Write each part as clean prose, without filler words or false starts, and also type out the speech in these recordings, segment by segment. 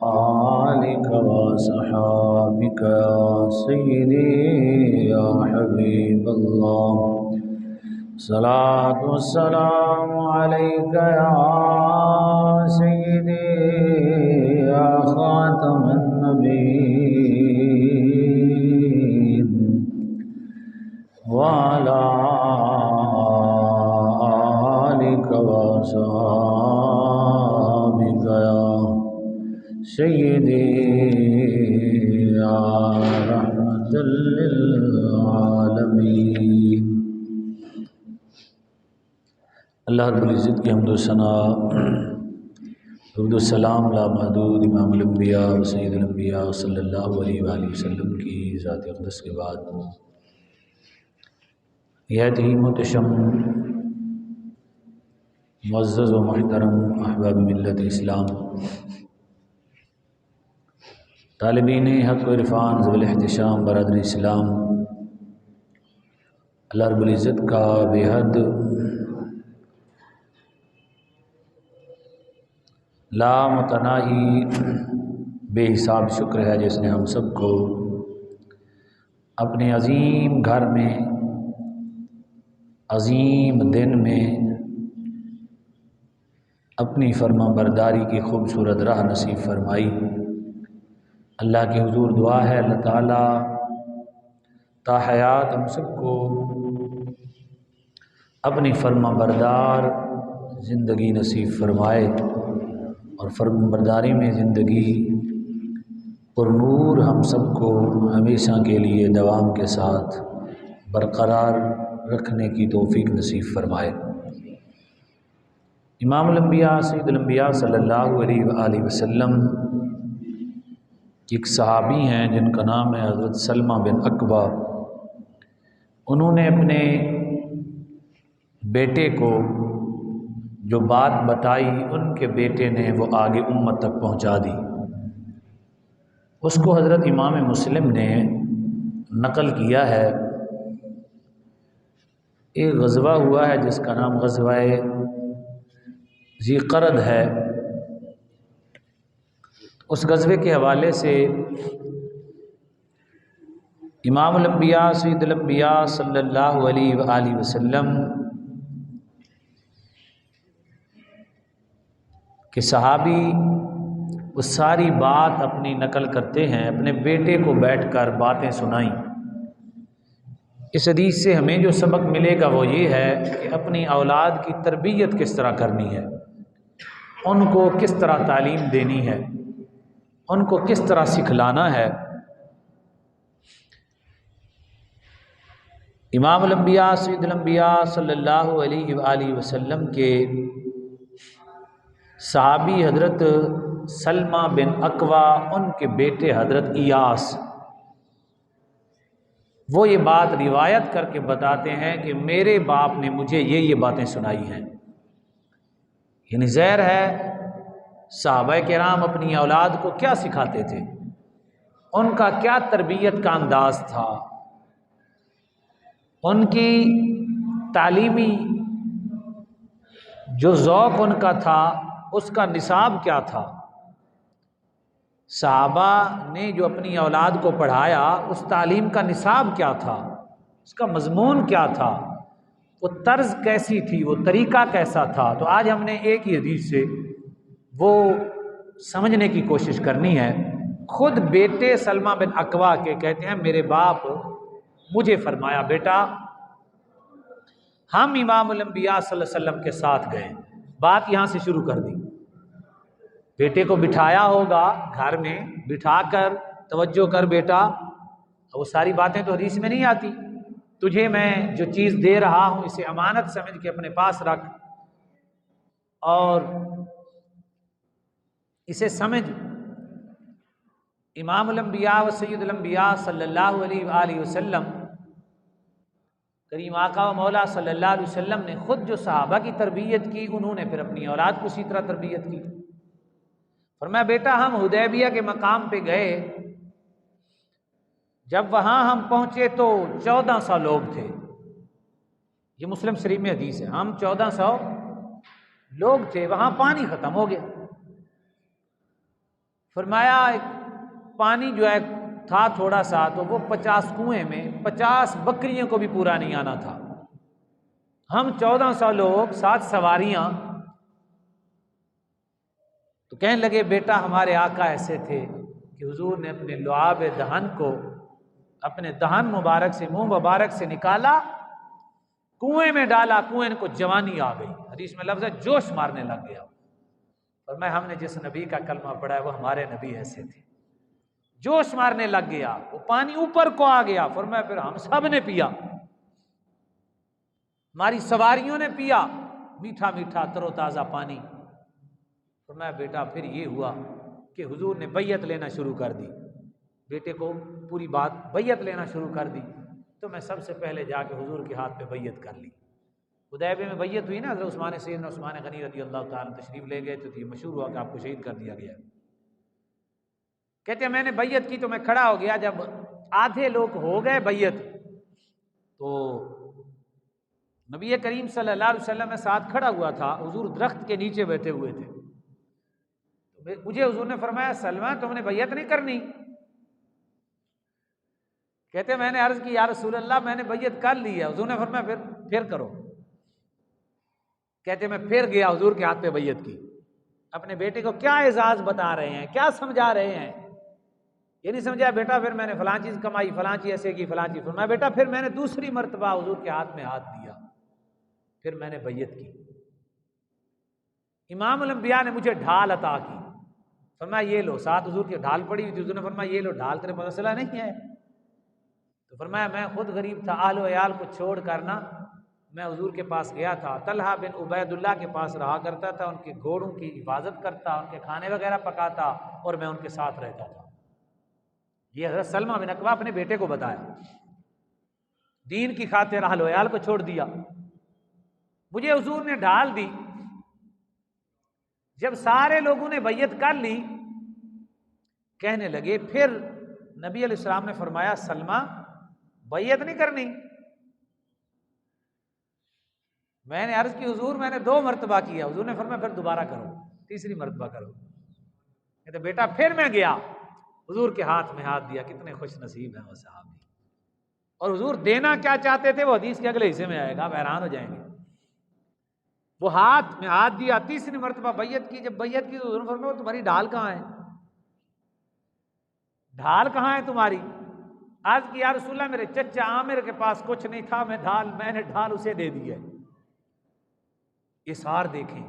آلک وصحابک یا سیدی یا حبیب اللہ صلاۃ والسلام علیک یا سیدی یا خاتم النبیین وعلی آلک وصحابک یا سیدی یا رحمت للعالمین۔ اللہ رب العزت کی حمد و ثنا، درود و سلام لا محدود امام الانبیاء و سید الانبیاء صلی اللہ علیہ وآلہ وسلم کی ذات اقدس کے بعد نہایت ہی محتشم معزز و محترم احباب ملت اسلام، طالبین حق و عرفان ذوی الاحتشام برادر اسلام، اللہ رب العزت کا بے حد لا متناہی بے حساب شکر ہے جس نے ہم سب کو اپنے عظیم گھر میں عظیم دن میں اپنی فرما برداری کی خوبصورت راہ نصیب فرمائی۔ اللہ کی حضور دعا ہے اللہ تعالیٰ تا حیات ہم سب کو اپنی فرما بردار زندگی نصیب فرمائے اور فرما برداری میں زندگی پر نور ہم سب کو ہمیشہ کے لیے دوام کے ساتھ برقرار رکھنے کی توفیق نصیب فرمائے۔ امام الانبیاء سید الانبیاء صلی اللہ علیہ وآلہ وسلم ایک صحابی ہیں جن کا نام ہے حضرت سلمہ بن اکوع۔ انہوں نے اپنے بیٹے کو جو بات بتائی، ان کے بیٹے نے وہ آگے امت تک پہنچا دی۔ اس کو حضرت امام مسلم نے نقل کیا ہے۔ ایک غزوہ ہوا ہے جس کا نام غزوہ ذی قرد ہے۔ اس غزوے کے حوالے سے امام الانبیاء سید الانبیاء صلی اللہ علیہ وآلہ وسلم کہ صحابی وہ ساری بات اپنی نقل کرتے ہیں، اپنے بیٹے کو بیٹھ کر باتیں سنائیں۔ اس حدیث سے ہمیں جو سبق ملے گا وہ یہ ہے کہ اپنی اولاد کی تربیت کس طرح کرنی ہے، ان کو کس طرح تعلیم دینی ہے، ان کو کس طرح سکھلانا ہے۔ امام الانبیاء سید الانبیاء صلی اللہ علیہ وآلہ وسلم کے صحابی حضرت سلمہ بن اکوع، ان کے بیٹے حضرت ایاس، وہ یہ بات روایت کر کے بتاتے ہیں کہ میرے باپ نے مجھے یہ باتیں سنائی ہیں۔ یعنی ظاہر ہے صحابہ کرام اپنی اولاد کو کیا سکھاتے تھے، ان کا کیا تربیت کا انداز تھا، ان کی تعلیمی جو ذوق ان کا تھا اس کا نصاب کیا تھا۔ صحابہ نے جو اپنی اولاد کو پڑھایا اس تعلیم کا نصاب کیا تھا، اس کا مضمون کیا تھا، وہ طرز کیسی تھی، وہ طریقہ کیسا تھا۔ تو آج ہم نے ایک ہی حدیث سے وہ سمجھنے کی کوشش کرنی ہے۔ خود بیٹے سلمہ بن اکوع کے کہتے ہیں میرے باپ مجھے فرمایا بیٹا ہم امام الانبیاء صلی اللہ علیہ وسلم کے ساتھ گئے۔ بات یہاں سے شروع کر دی۔ بیٹے کو بٹھایا ہوگا گھر میں، بٹھا کر توجہ کر بیٹا، وہ ساری باتیں تو حدیث میں نہیں آتی، تجھے میں جو چیز دے رہا ہوں اسے امانت سمجھ کے اپنے پاس رکھ اور اسے سمجھ۔ امام الانبیاء و سید الانبیاء صلی اللہ علیہ وآلہ وسلم کریم آقا و مولا صلی اللہ علیہ وسلم نے خود جو صحابہ کی تربیت کی، انہوں نے پھر اپنی اولاد کو اسی طرح تربیت کی۔ فرمایا بیٹا ہم حدیبیہ کے مقام پہ گئے، جب وہاں ہم پہنچے تو 1400 لوگ تھے۔ یہ مسلم شریف میں حدیث ہے، ہم 1400 لوگ تھے، وہاں پانی ختم ہو گیا۔ فرمایا ایک پانی جو ہے تھا تھوڑا سا، تو وہ 50 کنویں میں 50 بکریوں کو بھی پورا نہیں آنا تھا۔ ہم 1400 لوگ، 7 سواریاں۔ تو کہنے لگے بیٹا ہمارے آقا ایسے تھے کہ حضور نے اپنے لعاب دہن کو، اپنے دہن مبارک سے، منہ مبارک سے نکالا، کنویں میں ڈالا، کنویں کو جوانی آ گئی، حدیث میں لفظ ہے جوش مارنے لگ گیا۔ اور ہم نے جس نبی کا کلمہ پڑھا ہے وہ ہمارے نبی ایسے تھے، جوش مارنے لگ گیا، وہ پانی اوپر کو آ گیا۔ فرمایا پھر ہم سب نے پیا، ہماری سواریوں نے پیا، میٹھا میٹھا تر و تازہ پانی۔ فرمایا بیٹا پھر یہ ہوا کہ حضور نے بیعت لینا شروع کر دی، بیٹے کو پوری بات بیعت لینا شروع کر دی۔ تو میں سب سے پہلے جا کے حضور کے ہاتھ پہ بیعت کر لی۔ حدیبیہ میں بیعت ہوئی نا، حضرت عثمان سیدنا عثمان غنی رضی اللہ تعالیٰ تشریف لے گئے، تو یہ مشہور ہوا کہ آپ کو شہید کر دیا گیا۔ کہتے ہیں میں نے بیعت کی تو میں کھڑا ہو گیا، جب آدھے لوگ ہو گئے بیعت تو نبی کریم صلی اللہ علیہ وسلم میں ساتھ کھڑا ہوا تھا، حضور درخت کے نیچے بیٹھے ہوئے تھے۔ مجھے حضور نے فرمایا سلمہ تم نے بیعت نہیں کرنی؟ کہتے میں نے عرض کی یا رسول اللہ میں نے بیعت کر لی ہے۔ حضور نے فرمایا پھر کرو۔ کہتے میں پھر گیا، حضور کے ہاتھ پہ بیعت کی۔ اپنے بیٹے کو کیا اعزاز بتا رہے ہیں، کیا سمجھا رہے ہیں؟ یہ نہیں سمجھا بیٹا پھر میں نے فلاں چیز کمائی، فلاں چیز ایسے کی، فلاں چیز۔ فرمایا بیٹا پھر میں نے دوسری مرتبہ حضور کے ہاتھ میں ہاتھ دیا، پھر میں نے بیعت کی۔ امام الانبیاء نے مجھے ڈھال عطا کی، فرمایا یہ لو، ساتھ حضور کی ڈھال پڑی ہوئی تھی، حضور نے فرمایا یہ لو ڈھال، تیرے پاس مسئلہ نہیں ہے؟ تو فرمایا میں خود غریب تھا، اہل و عیال کو چھوڑ کرنا میں حضور کے پاس گیا تھا، طلحہ بن عبید اللہ کے پاس رہا کرتا تھا، ان کے گھوڑوں کی حفاظت کرتا، ان کے کھانے وغیرہ پکاتا، اور میں ان کے ساتھ رہتا تھا۔ یہ حضرت سلمہ بن اکوع اپنے بیٹے کو بتایا، دین کی خاطر اہل و عیال کو چھوڑ دیا۔ مجھے حضور نے ڈھال دی، جب سارے لوگوں نے بیعت کر لی، کہنے لگے پھر نبی علیہ السلام نے فرمایا سلمہ بیعت نہیں کرنی؟ میں نے عرض کی حضور میں نے 2 مرتبہ کیا۔ حضور نے فرمایا پھر دوبارہ کرو، تیسری مرتبہ کرو۔ کہتے بیٹا پھر میں گیا، حضور کے ہاتھ میں ہاتھ دیا۔ کتنے خوش نصیب ہیں وہ صحابی۔ اور حضور دینا کیا چاہتے تھے وہ حدیث کے اگلے حصے میں آئے گا، آپ حیران ہو جائیں گے۔ وہ ہاتھ میں ہاتھ دیا، تیسری مرتبہ بیعت کی۔ جب بیعت کی تو حضور نے فرمایا تمہاری ڈھال کہاں ہے؟ ڈھال کہاں ہے تمہاری؟ آج کی یا رسول اللہ میرے چچا عامر کے پاس کچھ نہیں تھا، میں نے ڈھال اسے دے دی ہے۔ اثار دیکھیں،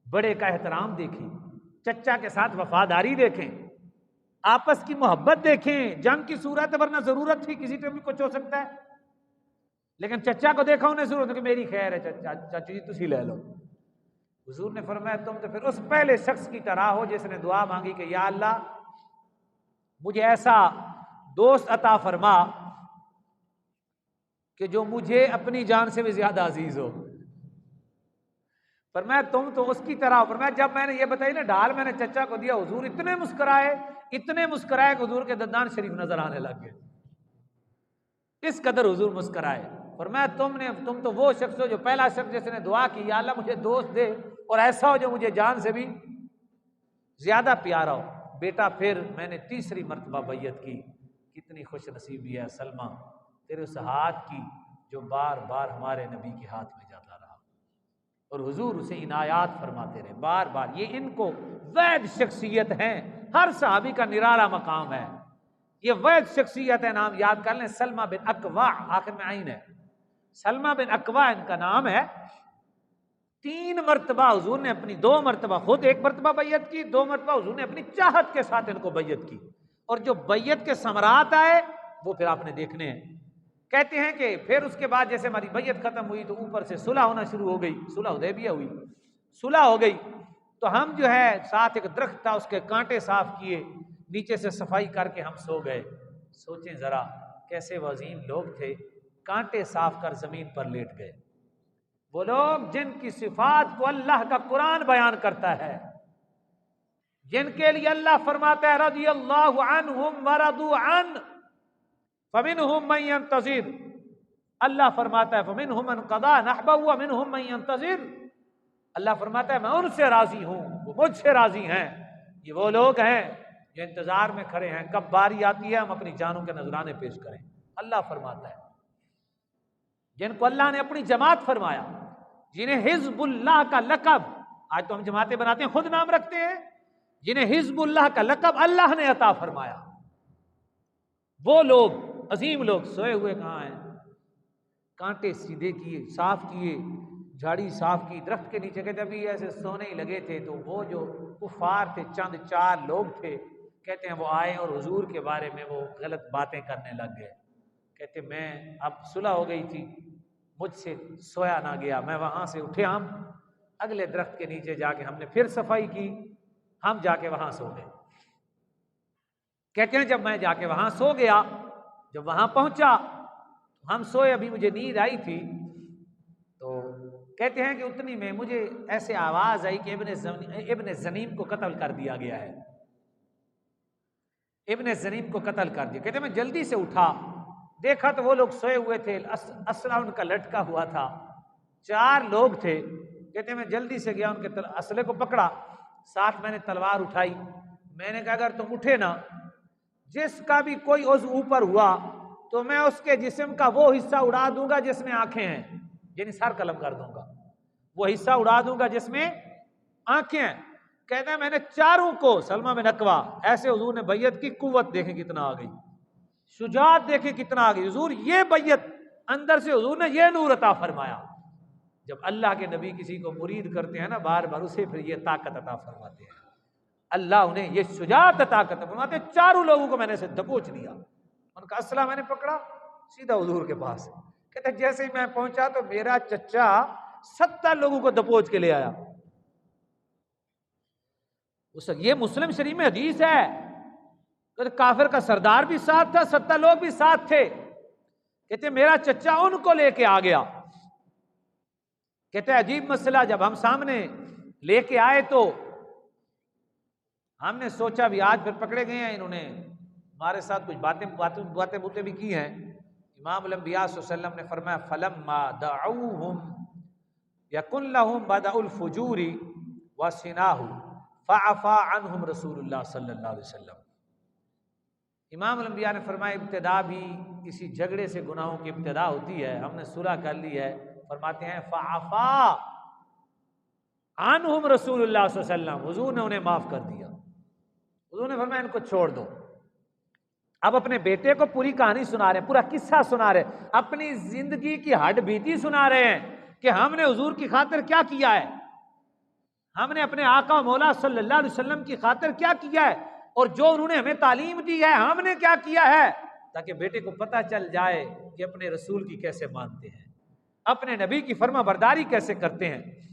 بڑے کا احترام دیکھیں، چچا کے ساتھ وفاداری دیکھیں، آپس کی محبت دیکھیں۔ جنگ کی صورت ورنہ ضرورت تھی، کسی ٹائم بھی کچھ ہو سکتا ہے، لیکن چچا کو دیکھا انہیں ضرورت ہے کہ میری خیر ہے چاچو جی تسی لے لو۔ حضور نے فرمایا تم تو پھر اس پہلے شخص کی طرح ہو جس نے دعا مانگی کہ یا اللہ مجھے ایسا دوست عطا فرما کہ جو مجھے اپنی جان سے بھی زیادہ عزیز ہو۔ فرمایا تم تو اس کی طرح ہو۔ فرمایا جب میں نے یہ بتائی نا ڈھال میں نے چچا کو دیا، حضور اتنے مسکرائے کہ حضور کے دندان شریف نظر آنے لگ گئے، اس قدر حضور مسکرائے۔ فرمایا تم تو وہ شخص ہو جو پہلا شخص جس نے دعا کی یا اللہ مجھے دوست دے اور ایسا ہو جو مجھے جان سے بھی زیادہ پیارا ہو۔ بیٹا پھر میں نے تیسری مرتبہ بیعت کی۔ کتنی خوش نصیبی ہے سلمہ تیرے اس ہاتھ کی جو بار بار ہمارے نبی کے ہاتھ میں جاتا رہا، اور حضور اسے عنایات فرماتے رہے بار بار۔ یہ ان کو وید شخصیت ہیں، ہر صحابی کا نرالا مقام ہے، یہ وید شخصیت ہے۔ نام یاد کر لیں، سلمہ بن اکوع، آخر میں عین ہے، سلمہ بن اکوع ان کا نام ہے۔ 3 مرتبہ حضور نے اپنی 2 مرتبہ خود 1 مرتبہ بیعت کی، 2 مرتبہ حضور نے اپنی چاہت کے ساتھ ان کو بیعت کی، اور جو بیعت کے ثمرات آئے وہ پھر آپ نے دیکھنے ہیں۔ کہتے ہیں کہ پھر اس کے بعد جیسے ہماری بیعت ختم ہوئی تو اوپر سے صلح ہونا شروع ہو گئی، صلح حدیبیہ ہوئی، صلح ہو گئی۔ تو ہم جو ہے ساتھ ایک درخت تھا اس کے کانٹے صاف کیے، نیچے سے صفائی کر کے ہم سو گئے۔ سوچیں ذرا کیسے وہ عظیم لوگ تھے، کانٹے صاف کر زمین پر لیٹ گئے۔ وہ لوگ جن کی صفات کو اللہ کا قرآن بیان کرتا ہے، جن کے لیے اللہ فرماتا ہے رضی اللہ عنہم ورضوا عنہ فمنہم من ينتظر، اللہ فرماتا ہے فمنہم من قضى نحبہ ومنہم من ينتظر، اللہ فرماتا ہے میں ان سے راضی ہوں وہ مجھ سے راضی ہیں، یہ وہ لوگ ہیں جو انتظار میں کھڑے ہیں کب باری آتی ہے ہم اپنی جانوں کے نذرانے پیش کریں۔ اللہ فرماتا ہے جن کو اللہ نے اپنی جماعت فرمایا، جنہیں حزب اللہ کا لقب، آج تو ہم جماعتیں بناتے ہیں خود نام رکھتے ہیں، جنہیں حزب اللہ کا لقب اللہ نے عطا فرمایا، وہ لوگ عظیم لوگ سوئے ہوئے کہاں ہیں؟ کانٹے سیدھے کیے، صاف کیے، جھاڑی صاف کی، درخت کے نیچے کہتے ابھی ایسے سونے ہی لگے تھے تو وہ جو کفار تھے چند چار لوگ تھے، کہتے ہیں وہ آئے اور حضور کے بارے میں وہ غلط باتیں کرنے لگ گئے، کہتے میں اب صلح ہو گئی تھی مجھ سے سویا نہ گیا، میں وہاں سے اٹھے، ہم اگلے درخت کے نیچے جا کے ہم نے پھر صفائی کی، ہم جا کے وہاں سو گئے۔ کہتے ہیں جب میں جا کے وہاں سو گیا، جب وہاں پہنچا ہم سوئے، ابھی مجھے نیند آئی تھی، تو کہتے ہیں کہ اتنی میں مجھے ایسے آواز آئی کہ ابن زنیم کو قتل کر دیا گیا ہے، ابن زنیم کو قتل کر دیا۔ کہتے ہیں میں جلدی سے اٹھا، دیکھا تو وہ لوگ سوئے ہوئے تھے، اسلحہ ان کا لٹکا ہوا تھا، چار لوگ تھے۔ کہتے ہیں میں جلدی سے گیا ان کے اسلحے کو پکڑا، ساتھ میں نے تلوار اٹھائی، میں نے کہا اگر تم اٹھے نا، جس کا بھی کوئی عضو اوپر ہوا تو میں اس کے جسم کا وہ حصہ اڑا دوں گا جس میں آنکھیں ہیں، یعنی سر قلم کر دوں گا، وہ حصہ اڑا دوں گا جس میں آنکھیں ہیں۔ کہتے ہیں میں نے چاروں کو سلمہ بن اکوا، ایسے حضور نے بیعت کی، قوت دیکھیں کتنا آ گئی، شجاعت دیکھیں کتنا آ گئی، حضور یہ بیعت اندر سے حضور نے یہ نور عطا فرمایا۔ جب اللہ کے نبی کسی کو مرید کرتے ہیں نا بار بار، اسے پھر یہ طاقت عطا فرماتے ہیں، اللہ انہیں یہ شجاعت عطا فرماتے ہیں۔ چاروں لوگوں کو میں نے سے دبوچ لیا، ان کا اسلحہ میں نے پکڑا، سیدھا حضور کے پاس، کہتے ہیں جیسے ہی میں پہنچا تو میرا چچا 70 لوگوں کو دبوچ کے لے آیا۔ یہ مسلم شریف میں حدیث ہے، کافر کا سردار بھی ساتھ تھا، 70 لوگ بھی ساتھ تھے، کہتے میرا چچا ان کو لے کے آ گیا۔ کہتے عجیب مسئلہ، جب ہم سامنے لے کے آئے تو ہم نے سوچا بھی آج پھر پکڑے گئے ہیں، انہوں نے ہمارے ساتھ کچھ باتیں بھی کی ہیں۔ امام الانبیاء صلی اللہ علیہ وسلم نے فرمایا فلما دعوهم یکن لهم بدء الفجور وسناہ فعفا عنہم رسول اللہ صلی اللہ علیہ وسلم۔ امام الانبیاء نے فرمایا ابتدا بھی کسی جھگڑے سے گناہوں کی ابتدا ہوتی ہے، ہم نے صلح کر لی ہے، فرماتے ہیں فعفا عنہم رسول اللہ صلی اللہ علیہ وسلم، حضور نے انہیں معاف کر دیا، حضور نے فرمایا ان کو چھوڑ دو۔ اب اپنے بیٹے کو پوری کہانی سنا رہے ہیں، پورا قصہ سنا رہے ہیں، اپنی زندگی کی ہڈ بیتی سنا رہے ہیں کہ ہم نے حضور کی خاطر کیا کیا ہے، ہم نے اپنے آقا و مولا صلی اللہ علیہ وسلم کی خاطر کیا کیا ہے، اور جو انہوں نے ہمیں تعلیم دی ہے ہم نے کیا کیا ہے، تاکہ بیٹے کو پتہ چل جائے کہ اپنے رسول کی کیسے مانتے ہیں، اپنے نبی کی فرما برداری کیسے کرتے ہیں۔